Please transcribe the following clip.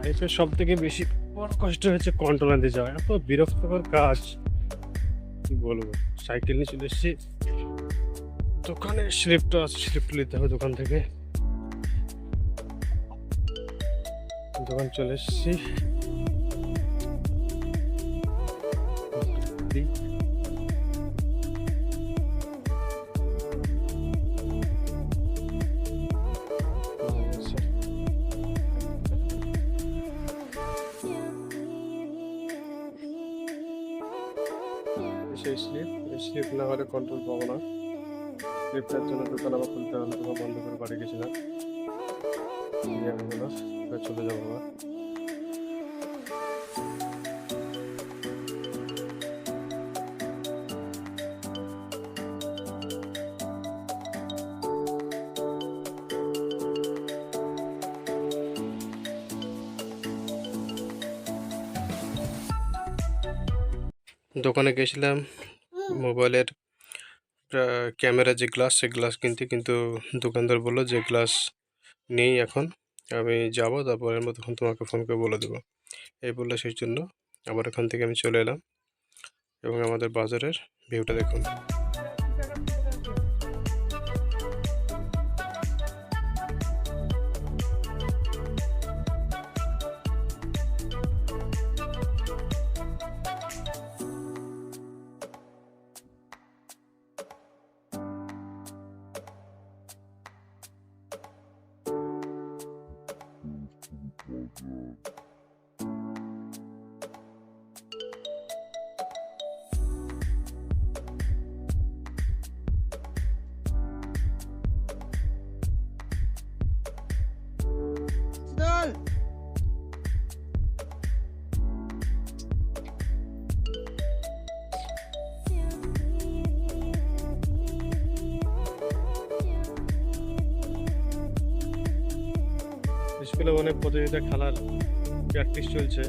লাইফের সব থেকে বেশি বড় কষ্ট হচ্ছে কন্ট্রোল আনতে যাওয়া, এত বিরক্তকর কাজ কি বলবো। সাইকেল নিয়ে চলে এসেছি দোকানে, স্লিপটা আছে, স্লিপ নিতে হবে দোকান থেকে। দোকান চলে এসেছি, সেই স্লিপ না হলে কন্ট্রোল পাবো না। স্লিপটার জন্য দোকান আবার খুলতে হলে দোকান বন্ধ করে বাড়ি গেছিলাম, চলে যাবো আবার। দোকানে গেছিলাম মোবাইলের ক্যামেরা যে গ্লাস, সে গ্লাস কিনতে, কিন্তু দোকানদার বললো যে গ্লাস নেই এখন, আমি যাবো তারপরে তখন তোমাকে ফোন করে বলে দেবো এই বললো। সেই জন্য আবার এখান থেকে আমি চলে এলাম এবং আমাদের বাজারের ভিউটা দেখুন। স্কুলে অনেক প্রতিযোগিতা খেলার প্র্যাকটিস চলছে।